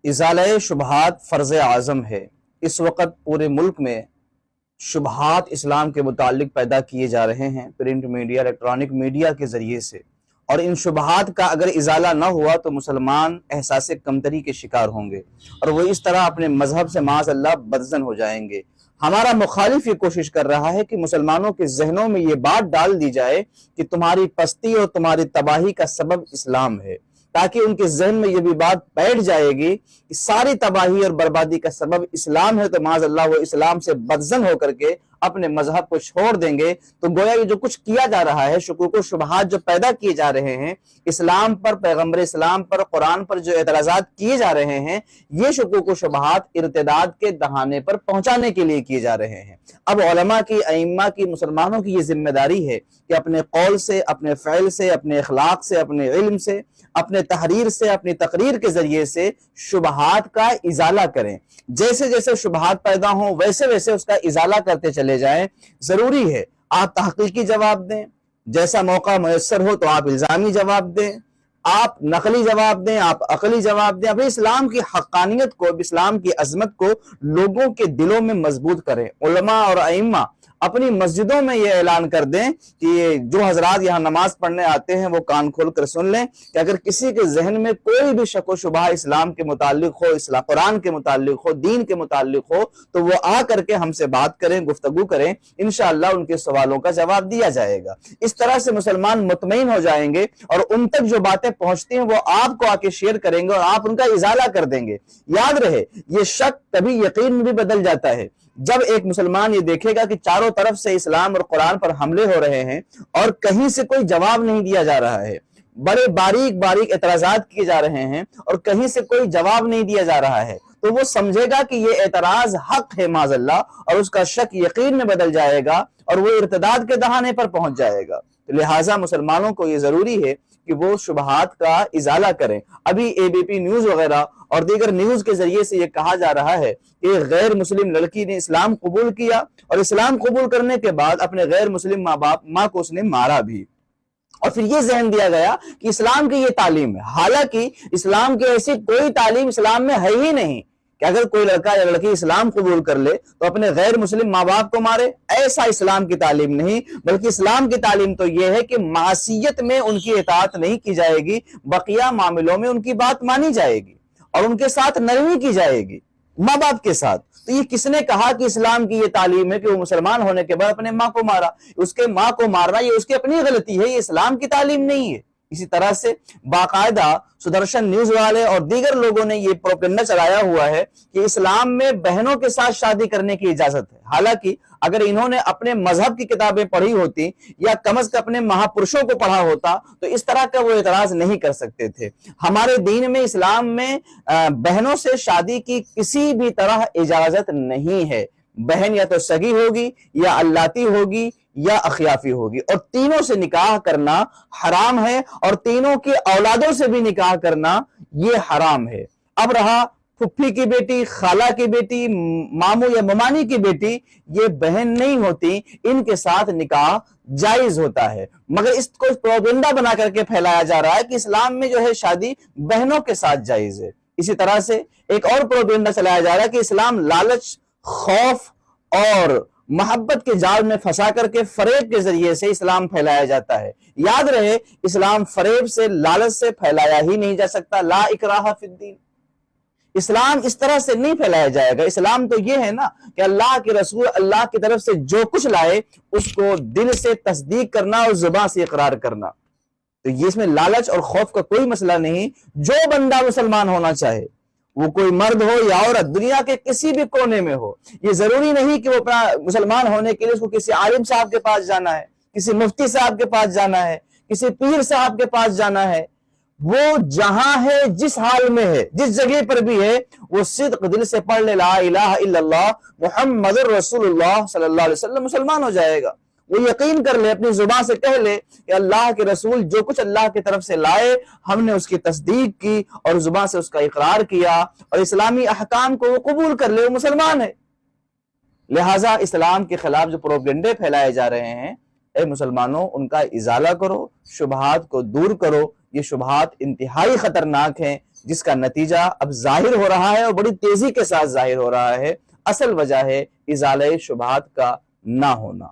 ازالہ شبہات فرض اعظم ہے۔ اس وقت پورے ملک میں شبہات اسلام کے متعلق پیدا کیے جا رہے ہیں پرنٹ میڈیا، الیکٹرانک میڈیا کے ذریعے سے، اور ان شبہات کا اگر ازالہ نہ ہوا تو مسلمان احساس کمتری کے شکار ہوں گے اور وہ اس طرح اپنے مذہب سے معاذ اللہ بدزن ہو جائیں گے۔ ہمارا مخالف یہ کوشش کر رہا ہے کہ مسلمانوں کے ذہنوں میں یہ بات ڈال دی جائے کہ تمہاری پستی اور تمہاری تباہی کا سبب اسلام ہے، تاکہ ان کے ذہن میں یہ بھی بات بیٹھ جائے گی کہ ساری تباہی اور بربادی کا سبب اسلام ہے، تو معاذ اللہ وہ اسلام سے بدزن ہو کر کے اپنے مذہب کو چھوڑ دیں گے۔ تو گویا یہ جو کچھ کیا جا رہا ہے، شکوک و شبہات جو پیدا کیے جا رہے ہیں اسلام پر، پیغمبر اسلام پر، قرآن پر جو اعتراضات کیے جا رہے ہیں، یہ شکوک و شبہات ارتداد کے دہانے پر پہنچانے کے لیے کیے جا رہے ہیں۔ اب علماء کی، ائمہ کی، مسلمانوں کی یہ ذمہ داری ہے کہ اپنے قول سے، اپنے فعل سے، اپنے اخلاق سے، اپنے علم سے، اپنے تحریر سے، اپنی تقریر کے ذریعے سے شبہات کا ازالہ کریں۔ جیسے جیسے شبہات پیدا ہوں ویسے ویسے اس کا ازالہ کرتے چلے جائیں۔ ضروری ہے آپ تحقیقی جواب دیں، جیسا موقع میسر ہو تو آپ الزامی جواب دیں، آپ نقلی جواب دیں، آپ عقلی جواب دیں۔ اب اسلام کی حقانیت کو، اسلام کی عظمت کو لوگوں کے دلوں میں مضبوط کریں۔ علماء اور ائمہ اپنی مسجدوں میں یہ اعلان کر دیں کہ جو حضرات یہاں نماز پڑھنے آتے ہیں وہ کان کھول کر سن لیں کہ اگر کسی کے ذہن میں کوئی بھی شک و شبہ اسلام کے متعلق ہو، اسلام قرآن کے متعلق ہو، دین کے متعلق ہو، تو وہ آ کر کے ہم سے بات کریں، گفتگو کریں، انشاءاللہ ان کے سوالوں کا جواب دیا جائے گا۔ اس طرح سے مسلمان مطمئن ہو جائیں گے اور ان تک جو باتیں پہنچتی ہیں وہ آپ کو آ کے شیئر کریں گے اور آپ ان کا ازالہ کر دیں گے۔ یاد رہے یہ شک کبھی یقین میں بھی بدل جاتا ہے۔ جب ایک مسلمان یہ دیکھے گا کہ چاروں طرف سے اسلام اور قرآن پر حملے ہو رہے ہیں اور کہیں سے کوئی جواب نہیں دیا جا رہا ہے، بڑے باریک باریک اعتراضات کیے جا رہے ہیں اور کہیں سے کوئی جواب نہیں دیا جا رہا ہے، تو وہ سمجھے گا کہ یہ اعتراض حق ہے معاذ اللہ، اور اس کا شک یقین میں بدل جائے گا اور وہ ارتداد کے دہانے پر پہنچ جائے گا۔ لہٰذا مسلمانوں کو یہ ضروری ہے کہ وہ شبہات کا ازالہ کریں۔ ابھی اے بی پی نیوز وغیرہ اور دیگر نیوز کے ذریعے سے یہ کہا جا رہا ہے کہ ایک غیر مسلم لڑکی نے اسلام قبول کیا اور اسلام قبول کرنے کے بعد اپنے غیر مسلم ماں کو اس نے مارا بھی، اور پھر یہ ذہن دیا گیا کہ اسلام کی یہ تعلیم ہے، حالانکہ اسلام کی ایسی کوئی تعلیم اسلام میں ہے ہی نہیں کہ اگر کوئی لڑکا یا لڑکی اسلام قبول کر لے تو اپنے غیر مسلم ماں باپ کو مارے۔ ایسا اسلام کی تعلیم نہیں، بلکہ اسلام کی تعلیم تو یہ ہے کہ معصیت میں ان کی اطاعت نہیں کی جائے گی، بقیہ معاملوں میں ان کی بات مانی جائے گی اور ان کے ساتھ نرمی کی جائے گی، ماں باپ کے ساتھ۔ تو یہ کس نے کہا کہ اسلام کی یہ تعلیم ہے کہ وہ مسلمان ہونے کے بعد اپنے ماں کو مارا؟ اس کے ماں کو مارنا یہ اس کی اپنی غلطی ہے، یہ اسلام کی تعلیم نہیں ہے۔ اسی طرح سے باقاعدہ سدرشن نیوز والے اور دیگر لوگوں نے یہ پروپیگنڈا چلایا ہوا ہے کہ اسلام میں بہنوں کے ساتھ شادی کرنے کی اجازت ہے، حالانکہ اگر انہوں نے اپنے مذہب کی کتابیں پڑھی ہوتی یا کم از کم اپنے مہاپرشوں کو پڑھا ہوتا تو اس طرح کا وہ اعتراض نہیں کر سکتے تھے۔ ہمارے دین میں، اسلام میں بہنوں سے شادی کی کسی بھی طرح اجازت نہیں ہے۔ بہن یا تو سگی ہوگی یا اللاتی ہوگی یا اخیافی ہوگی، اور تینوں سے نکاح کرنا حرام ہے، اور تینوں کی اولادوں سے بھی نکاح کرنا یہ حرام ہے۔ اب رہا پھپھی کی بیٹی، خالہ کی بیٹی، ماموں یا ممانی کی بیٹی، یہ بہن نہیں ہوتی، ان کے ساتھ نکاح جائز ہوتا ہے، مگر اس کو پروپیگنڈا بنا کر کے پھیلایا جا رہا ہے کہ اسلام میں جو ہے شادی بہنوں کے ساتھ جائز ہے۔ اسی طرح سے ایک اور پروپیگنڈا چلایا جا رہا ہے کہ اسلام لالچ، خوف اور محبت کے جال میں پھنسا کر کے فریب کے ذریعے سے اسلام پھیلایا جاتا ہے۔ یاد رہے اسلام فریب سے، لالچ سے پھیلایا ہی نہیں جا سکتا۔ لا اکراہ فی الدین، اسلام اس طرح سے نہیں پھیلایا جائے گا۔ اسلام تو یہ ہے نا کہ اللہ کے رسول اللہ کی طرف سے جو کچھ لائے اس کو دل سے تصدیق کرنا اور زبان سے اقرار کرنا، تو یہ اس میں لالچ اور خوف کا کوئی مسئلہ نہیں۔ جو بندہ مسلمان ہونا چاہے، وہ کوئی مرد ہو یا عورت، دنیا کے کسی بھی کونے میں ہو، یہ ضروری نہیں کہ وہ اپنا مسلمان ہونے کے لیے اس کو کسی عالم صاحب کے پاس جانا ہے، کسی مفتی صاحب کے پاس جانا ہے، کسی پیر صاحب کے پاس جانا ہے۔ وہ جہاں ہے، جس حال میں ہے، جس جگہ پر بھی ہے، وہ صدق دل سے پڑھ لے لا الہ الا اللہ محمد رسول اللہ صلی اللہ علیہ وسلم، مسلمان ہو جائے گا۔ وہ یقین کر لے، اپنی زبان سے کہہ لے کہ اللہ کے رسول جو کچھ اللہ کی طرف سے لائے ہم نے اس کی تصدیق کی اور زبان سے اس کا اقرار کیا، اور اسلامی احکام کو وہ قبول کر لے، وہ مسلمان ہے۔ لہٰذا اسلام کے خلاف جو پروپیگنڈے پھیلائے جا رہے ہیں، اے مسلمانوں ان کا ازالہ کرو، شبہات کو دور کرو۔ یہ شبہات انتہائی خطرناک ہیں، جس کا نتیجہ اب ظاہر ہو رہا ہے اور بڑی تیزی کے ساتھ ظاہر ہو رہا ہے۔ اصل وجہ ہے ازالہ شبہات کا نہ ہونا۔